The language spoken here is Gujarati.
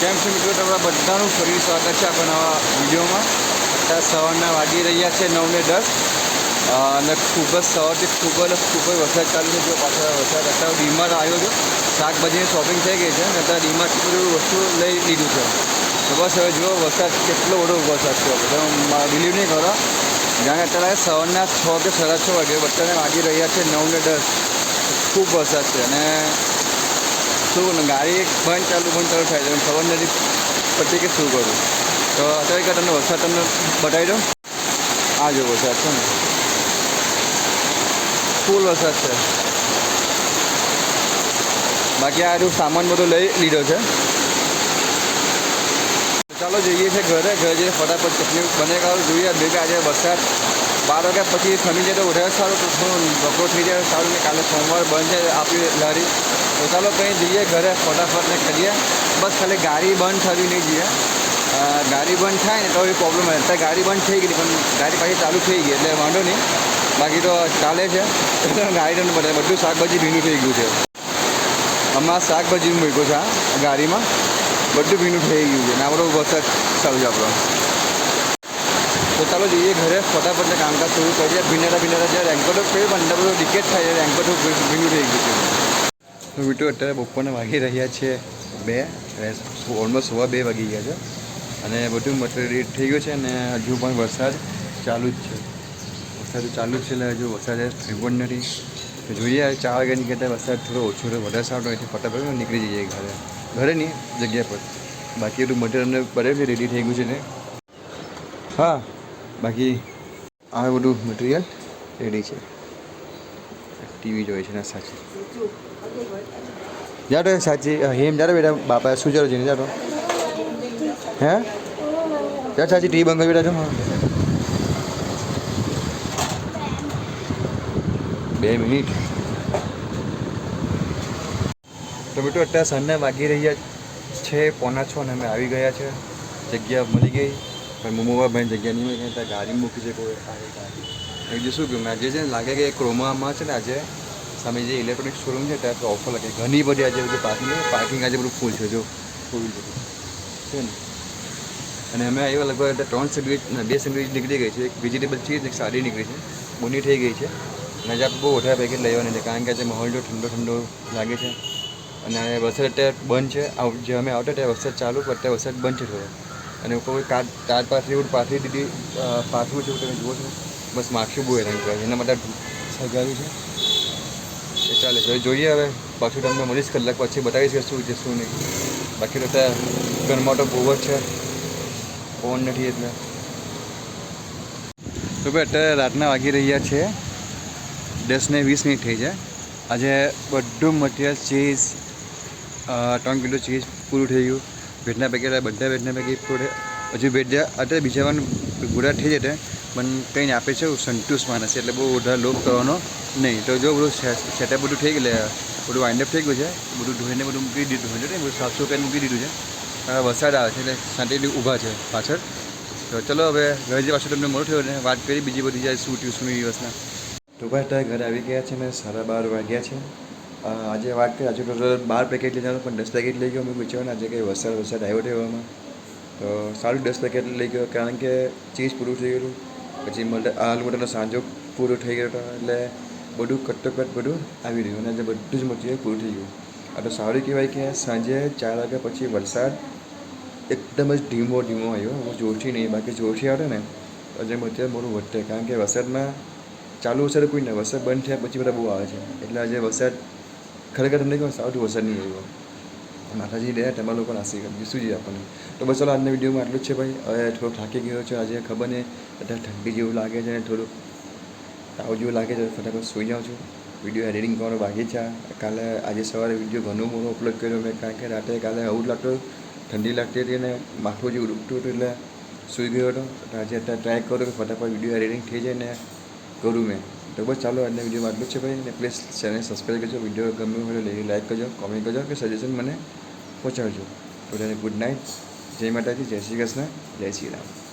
કેમ છે મિત્રો, તમારા બધાનું ફરી સ્વાગત છે આપણા નવા વિડીયોમાં. અત્યારે સવારના વાગી રહ્યા છે 9:10 અને ખૂબ જ સવારથી ખૂબ જ વરસાદ ચાલુ છે. જો પાછળ વરસાદ અત્યારે ડીમાર્ટ આવ્યો છે, શાકભાજીની શોપિંગ થઈ ગઈ છે અને અત્યારે ડીમાર્ટથી બધું વસ્તુ લઈ લીધું છે. તો બસ હવે જો વરસાદ કેટલો બધો વરસાદ છે, બધા બિલીવ નહીં કરો. જાણે અત્યારે સવારના 6 કે 6:30 વાગે અત્યારે વાગી રહ્યા છે 9:10. ખૂબ વરસાદ છે અને શું ગાડી બંધ ચાલુ થાય છે, ખબર નથી પડતી કે શું કરું. તો અત્યારે તમને વરસાદ તમને બતાવી દઉં. આ જો વરસાદ છે ને, ફૂલ વરસાદ છે. બાકી આ સામાન બધો લઈ લીધો છે. ચાલો જઈએ છીએ ઘરે જઈને ફટાફટ ચટણી બનાવી જોઈએ. ભેગા આજે વરસાદ 12 વાગ્યા પછી થમી જાય તો વધારે સારું, તો શું બપોર થઈ જાય સારું ને. કાલે સોમવાર બંધ છે આપણી લારી. તો ચાલો કંઈ જઈએ ઘરે ફટાફટ ને કરીએ. બસ ખાલી ગાડી બંધ થવી નહીં જોઈએ. ગાડી બંધ થાય ને તો એ પ્રોબ્લેમ હોય. અત્યારે ગાડી બંધ થઈ ગઈ પણ ગાડી પાછી ચાલુ થઈ ગઈ એટલે વાંધો નહીં. બાકી તો ચાલે છે. ગાડી તો બધા બધું શાકભાજી ભીનું થઈ ગયું છે. હમણાં શાકભાજી મૂક્યું છે આ ગાડીમાં, બધું ભીનું થઈ ગયું છે ને આપણો વરસાદ ચાલુ છે આપણો. તો ચાલો જઈએ ઘરે ફટાફટ ને કામકાજ શરૂ કરીએ. ભીનેરા જે રેન્કોટ કહ્યું પણ અંદર બધું ડીકેટ થાય છે, રેન્કોટ ભીનું થઈ ગયું છે. તો વીટો અત્યારે બપોરને વાગી રહ્યા છે 2, ઓલમોસ્ટ 2:15 વાગી ગયા છે અને બધું મટીરિયલ થઈ ગયું છે અને હજુ પણ વરસાદ ચાલુ જ છે. વરસાદ ચાલુ જ છે એટલે હજુ વરસાદ થયો જ નથી. તો જોઈએ 4 વાગ્યા નીકળતા વરસાદ થોડો ઓછો હોય, વધારે સારો હોય તો ફટાફટ નીકળી જઈએ ઘરે નહીં જગ્યા પર. બાકી એટલું મટીરિયલ બરાબર છે, રેડી થઈ ગયું છે ને. હા, બાકી આ બધું મટીરિયલ રેડી છે. ટીવી જોઈએ છે ને સાચી જાડો સાચી હેમ જાડો બેટા. બાપા શું ચાલો છે ને જાડો હે ચાલ સાચી ટીવી બંધ કરી બેટા. જો 2 મિનિટ. તો બેટો અત્યારે સાંજના વાગી રહ્યા છે 5:45 અને અમે આવી ગયા છે. જગ્યા મળી ગઈ પણ મોમોવા ભાઈ જગ્યા નહીં મળી. ત્યાં ગાડી મૂકી છે કોઈ આવી બીજું શું કહ્યું. આજે છે ને લાગે કે ક્રોમામાં છે ને આજે સામે જે ઇલેક્ટ્રોનિક શોરૂમ છે ત્યાં ઓફર લાગે ઘણી બધી. આજે બધું પાર્કિંગ આજે બધું ફૂલ છે જો ફૂલ છે ને. અને અમે આવ્યા લગભગ 3 સેન્ડવિચ 2 સેન્ડવિચ નીકળી ગઈ છે. એક વેજીટેબલ ચીઝ એક સાદી નીકળી છે, બોની થઈ ગઈ છે. અને આજે આપણે બહુ વધારે પેકેટ લેવાની છે કારણ કે આજે માહોલ જો ઠંડો લાગે છે. અને વરસાદ અત્યારે બંધ છે. જે અમે આવતા ત્યારે વરસાદ ચાલુ પણ અત્યારે વરસાદ બંધ છે થોડો. અને કોઈ તાર પાથરી દીધી પાથરું છે તમે જુઓ છો. બસ માખી બહુ હેરાન કરે છે એના માટે સગાવ્યું છે એ ચાલે છે. જોઈએ હવે પાછું તમને મળીશ કલાક પછી બતાવીશ કે શું છે શું નહીં. બાકી તો ત્યાં ઘરમાં તો બહુ જ છે, પવન નથી એટલે. તો ભાઈ અત્યારે રાતના વાગી રહ્યા છે 10:20 થઈ છે. આજે બધું મટીરિયલ ચીઝ 3 કિલો ચીઝ પૂરું થઈ ગયું. ભેટના પેકેટ બધા ભેટના પેકેટ પૂરે. હજુ ભેટ અત્યારે બીજા વાર પૂરા થઈ જશે પણ કંઈ આપે છે સંતુષ્ટ માણસ એટલે બહુ વધારે લોભ કરવાનો નહીં. તો જો બધું સેટઅપ બધું થઈ ગયું, બધું વાઇન્ડઅપ થઈ ગયું છે. બધું ધોઈને બધું મૂકી દીધું છે, બધું સાફ કરીને મૂકી દીધું છે. વરસાદ આવે છે એટલે શાંતિથી ઊભા છે પાછળ. તો ચલો હવે ઘરે જે પાછળ તમને મોડું થયું ને વાત કરી બીજી બધી જાય શું ટ્યુશન દિવસના. તો ભાઈ અત્યારે ઘરે આવી ગયા છે ને 12:30 વાગ્યા છે. આજે વાત કરી આજે ટોટલ 12 પેકેટ લીધા પણ 10 પેકેટ લઈ ગયો. મેં પૂછ્યું ને આજે કંઈ વરસાદ આવ્યો હતો એવામાં તો સારું 10 પેકેટ લઈ ગયો કારણ કે ચીઝ પૂરું થઈ ગયેલું. પછી આલુ મટરનો સાંજો પૂરો થઈ ગયો હતો એટલે બધું કટોકટ બધું આવી રહ્યું અને આજે બધું જ મટીરિયલ પૂરું થઈ ગયું. આ તો સારું કહેવાય કે સાંજે 4 વાગ્યા પછી વરસાદ એકદમ જ ધીમો આવ્યો, જોરથી નહીં. બાકી જોરથી આવતો ને તો આજે મટીરિયલ મોડું વધશે કારણ કે વરસાદમાં ચાલુ વરસાદ કોઈ નહીં, વરસાદ બંધ થયા પછી બધા બહુ આવે છે. એટલે આજે વરસાદ ખરેખર તમને કહું સારું વરસાદ નહીં આવ્યો. માતાજી દે તમારા લોકોને આશીર્વાદ શું જોઈએ આપણને. તો બસ ચાલો આજના વિડીયોમાં આટલું જ છે ભાઈ. હવે થોડો થાકી ગયો છે આજે, ખબર નહીં અત્યારે ઠંડી જેવું લાગે છે ને થોડુંક તાવ જેવું લાગે છે. ફટાફટ સૂઈ જાઉં છું. વિડીયો એડિટિંગ કરવાનું બાકી છે. કાલે આજે સવારે વિડીયો ઘણો મોટો અપલોડ કર્યો મેં કારણ કે રાતે કાલે આવું જ લાગતું, ઠંડી લાગતી હતી અને માથું જેવું દુખતું હતું એટલે સૂઈ ગયો હતો. તો આજે અત્યારે ટ્રાય કરું કે ફટાફટ વિડીયો એડિટિંગ થઈ જાય ને કરું મેં. તો બસ ચાલો આજના વિડીયોમાં આટલું જ છે ભાઈ. ને પ્લીઝ ચેનલ સબસ્ક્રાઈબ કરજો. વિડીયો ગમે હોય લાઈક કરજો, કોમેન્ટ કરજો કે સજેશન મને પહોંચાડજો. તો તેને ગુડ નાઇટ, જય માતાજી, જય શ્રી કૃષ્ણ, જય શ્રી રામ.